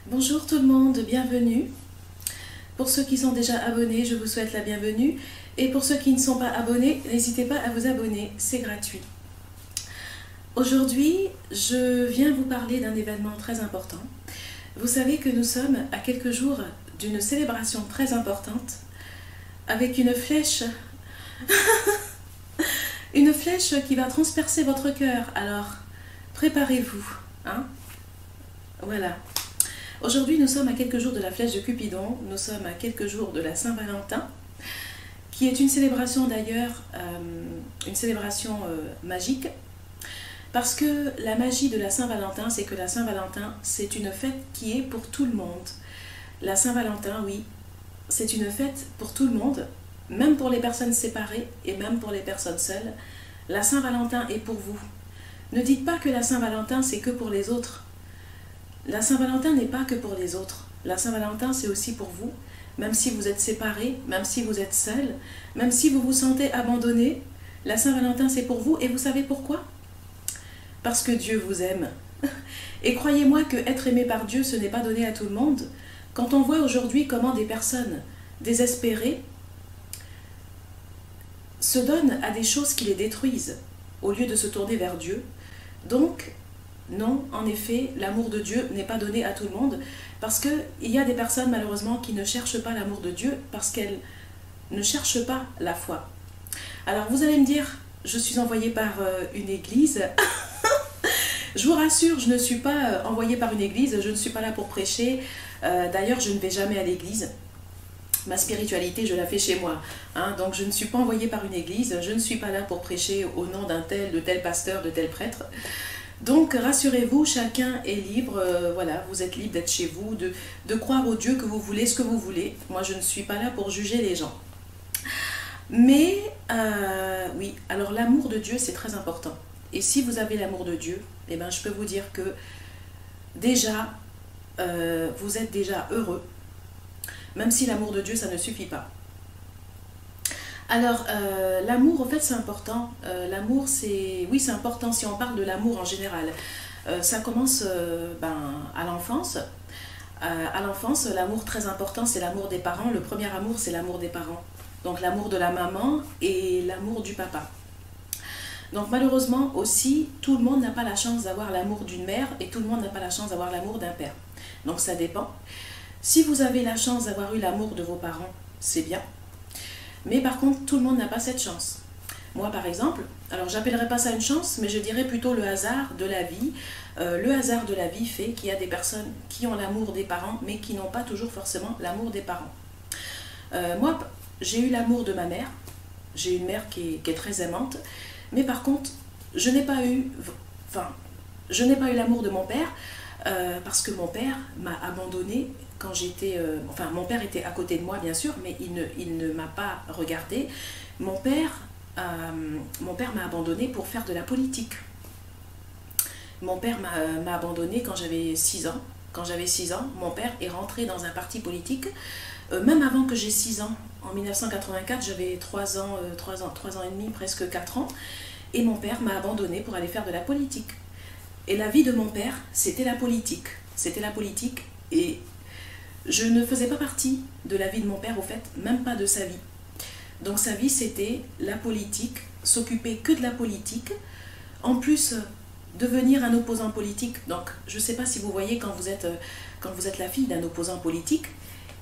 Bonjour tout le monde, bienvenue. Pour ceux qui sont déjà abonnés, je vous souhaite la bienvenue. Et pour ceux qui ne sont pas abonnés, n'hésitez pas à vous abonner, c'est gratuit. Aujourd'hui, je viens vous parler d'un événement très important. Vous savez que nous sommes à quelques jours d'une célébration très importante avec une flèche, une flèche qui va transpercer votre cœur. Alors, préparez-vous, hein? Voilà. Aujourd'hui, nous sommes à quelques jours de la flèche de Cupidon, nous sommes à quelques jours de la Saint-Valentin, qui est une célébration d'ailleurs, une célébration magique, parce que la magie de la Saint-Valentin, c'est que la Saint-Valentin, c'est une fête qui est pour tout le monde. La Saint-Valentin, oui, c'est une fête pour tout le monde, même pour les personnes séparées et même pour les personnes seules. La Saint-Valentin est pour vous. Ne dites pas que la Saint-Valentin, c'est que pour les autres. La Saint-Valentin n'est pas que pour les autres. La Saint-Valentin, c'est aussi pour vous. Même si vous êtes séparés, même si vous êtes seuls, même si vous vous sentez abandonné, la Saint-Valentin, c'est pour vous. Et vous savez pourquoi? Parce que Dieu vous aime. Et croyez-moi que être aimé par Dieu, ce n'est pas donné à tout le monde. Quand on voit aujourd'hui comment des personnes désespérées se donnent à des choses qui les détruisent, au lieu de se tourner vers Dieu. Donc, non, en effet, l'amour de Dieu n'est pas donné à tout le monde, parce qu'il y a des personnes malheureusement qui ne cherchent pas l'amour de Dieu, parce qu'elles ne cherchent pas la foi. Alors vous allez me dire, je suis envoyée par une église. Je vous rassure, je ne suis pas envoyée par une église, je ne suis pas là pour prêcher. D'ailleurs, je ne vais jamais à l'église. Ma spiritualité, je la fais chez moi. Hein, donc je ne suis pas envoyée par une église, je ne suis pas là pour prêcher au nom d'un tel, de tel pasteur, de tel prêtre. Donc rassurez-vous, chacun est libre, voilà, vous êtes libre d'être chez vous, de croire au Dieu que vous voulez, ce que vous voulez. Moi, je ne suis pas là pour juger les gens. Mais, oui, alors l'amour de Dieu, c'est très important. Et si vous avez l'amour de Dieu, eh ben, je peux vous dire que déjà, vous êtes déjà heureux, même si l'amour de Dieu, ça ne suffit pas. Alors, l'amour, en fait, c'est important. L'amour, c'est... Oui, c'est important si on parle de l'amour en général. Ça commence à l'enfance. À l'enfance, l'amour très important, c'est l'amour des parents. Le premier amour, c'est l'amour des parents. Donc, l'amour de la maman et l'amour du papa. Donc, malheureusement, aussi, tout le monde n'a pas la chance d'avoir l'amour d'une mère et tout le monde n'a pas la chance d'avoir l'amour d'un père. Donc, ça dépend. Si vous avez la chance d'avoir eu l'amour de vos parents, c'est bien. Mais par contre, tout le monde n'a pas cette chance. Moi, par exemple, alors j'appellerai pas ça une chance, mais je dirais plutôt le hasard de la vie. Le hasard de la vie fait qu'il y a des personnes qui ont l'amour des parents, mais qui n'ont pas toujours forcément l'amour des parents. Moi, j'ai eu l'amour de ma mère. J'ai une mère qui est très aimante. Mais par contre, je n'ai pas eu l'amour de mon père, parce que mon père m'a abandonnée quand j'étais... mon père était à côté de moi, bien sûr, mais il ne m'a pas regardée. Mon père m'a abandonnée pour faire de la politique. Mon père m'a abandonnée quand j'avais 6 ans. Quand j'avais 6 ans, mon père est rentré dans un parti politique. Même avant que j'ai 6 ans, en 1984, j'avais 3 ans et demi, presque 4 ans. Et mon père m'a abandonnée pour aller faire de la politique. Et la vie de mon père, c'était la politique. C'était la politique et je ne faisais pas partie de la vie de mon père, au fait, même pas de sa vie. Donc sa vie, c'était la politique, s'occuper que de la politique. En plus, devenir un opposant politique. Donc, je ne sais pas si vous voyez quand vous êtes la fille d'un opposant politique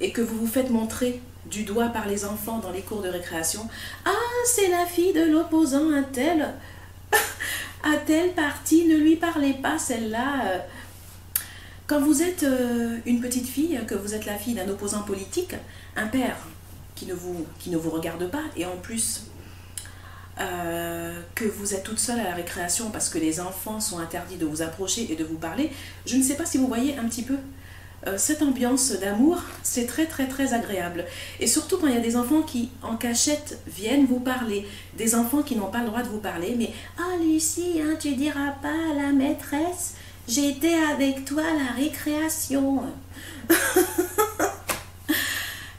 et que vous vous faites montrer du doigt par les enfants dans les cours de récréation. Ah, c'est la fille de l'opposant un tel. À tel parti, ne lui parlez pas, celle-là. Quand vous êtes une petite fille, que vous êtes la fille d'un opposant politique, un père qui ne vous regarde pas, et en plus que vous êtes toute seule à la récréation parce que les enfants sont interdits de vous approcher et de vous parler, je ne sais pas si vous voyez un petit peu cette ambiance d'amour, c'est très très très agréable. Et surtout quand il y a des enfants qui en cachette viennent vous parler, des enfants qui n'ont pas le droit de vous parler, mais « Ah Lucie, hein, tu diras pas à la maîtresse, j'étais avec toi à la récréation. »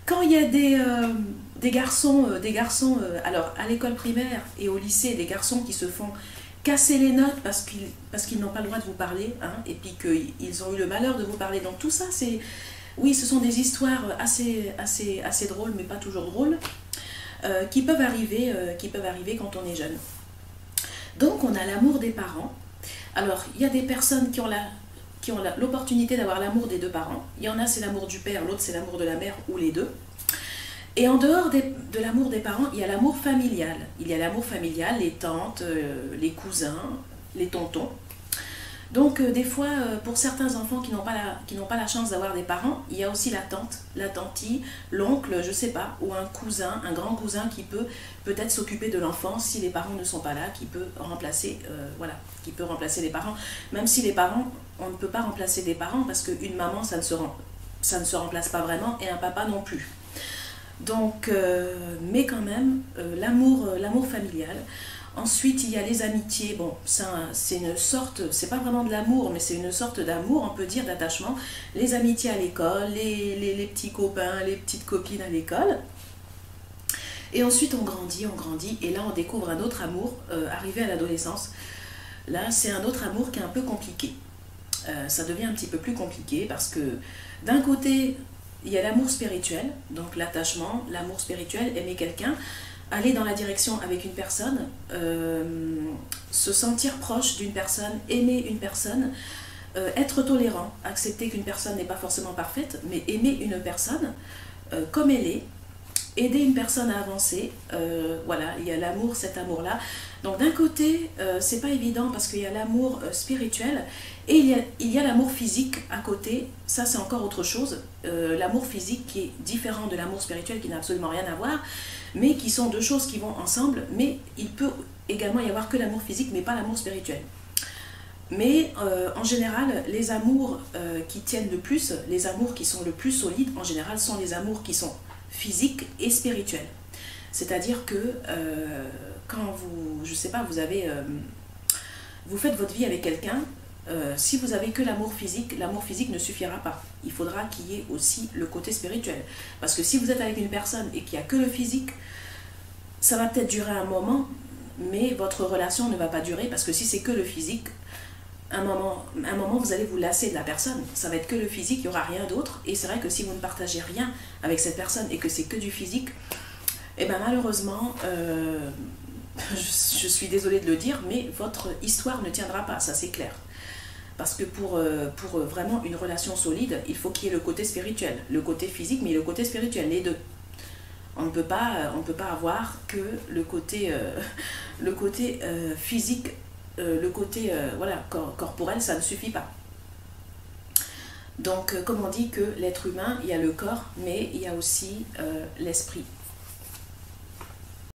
Quand il y a des garçons, alors à l'école primaire et au lycée, des garçons qui se font casser les notes parce qu'ils n'ont pas le droit de vous parler, hein, et puis qu'ils ont eu le malheur de vous parler. Donc tout ça, c'est... Oui, ce sont des histoires assez drôles, mais pas toujours drôles, qui peuvent arriver quand on est jeune. Donc on a l'amour des parents. Alors, il y a des personnes qui ont l'opportunité d'avoir l'amour des deux parents. Il y en a, c'est l'amour du père, l'autre, c'est l'amour de la mère, ou les deux. Et en dehors de l'amour des parents, il y a l'amour familial. Il y a l'amour familial, les tantes, les cousins, les tontons. Donc des fois, pour certains enfants qui n'ont pas la chance d'avoir des parents, il y a aussi la tante, la tantie, l'oncle, je sais pas, ou un cousin, un grand cousin qui peut peut-être s'occuper de l'enfant si les parents ne sont pas là, qui peut remplacer, qui peut remplacer les parents. Même si les parents, on ne peut pas remplacer des parents parce qu'une maman, ça ne se remplace pas vraiment, et un papa non plus. Donc, mais quand même, l'amour familial. Ensuite, il y a les amitiés. Bon, c'est une sorte, c'est pas vraiment de l'amour, mais c'est une sorte d'amour, on peut dire, d'attachement. Les amitiés à l'école, les petits copains, les petites copines à l'école. Et ensuite, on grandit, et là, on découvre un autre amour, arrivé à l'adolescence. Là, c'est un autre amour qui est un peu compliqué. Ça devient un petit peu plus compliqué parce que, d'un côté, il y a l'amour spirituel, donc l'attachement, l'amour spirituel, aimer quelqu'un, aller dans la direction avec une personne, se sentir proche d'une personne, aimer une personne, être tolérant, accepter qu'une personne n'est pas forcément parfaite, mais aimer une personne comme elle est, aider une personne à avancer, voilà, il y a l'amour, cet amour-là. Donc d'un côté, c'est pas évident parce qu'il y a l'amour spirituel et il y a l'amour physique à côté. Ça, c'est encore autre chose. L'amour physique qui est différent de l'amour spirituel, qui n'a absolument rien à voir, mais qui sont deux choses qui vont ensemble. Mais il peut également y avoir que l'amour physique, mais pas l'amour spirituel. Mais en général, les amours qui tiennent le plus, les amours qui sont le plus solides, en général, sont les amours qui sont physiques et spirituels. C'est-à-dire que quand je sais pas, vous faites votre vie avec quelqu'un, si vous avez que l'amour physique ne suffira pas. Il faudra qu'il y ait aussi le côté spirituel. Parce que si vous êtes avec une personne et qu'il n'y a que le physique, ça va peut-être durer un moment, mais votre relation ne va pas durer, parce que si c'est que le physique, un moment, vous allez vous lasser de la personne. Ça va être que le physique, il n'y aura rien d'autre. Et c'est vrai que si vous ne partagez rien avec cette personne et que c'est que du physique, et bien malheureusement, je suis désolée de le dire, mais votre histoire ne tiendra pas, ça c'est clair. Parce que pour vraiment une relation solide, il faut qu'il y ait le côté spirituel, le côté physique, mais le côté spirituel, les deux. On ne peut pas avoir que le côté physique, le côté voilà, corporel, ça ne suffit pas. Donc, comme on dit que l'être humain, il y a le corps, mais il y a aussi l'esprit.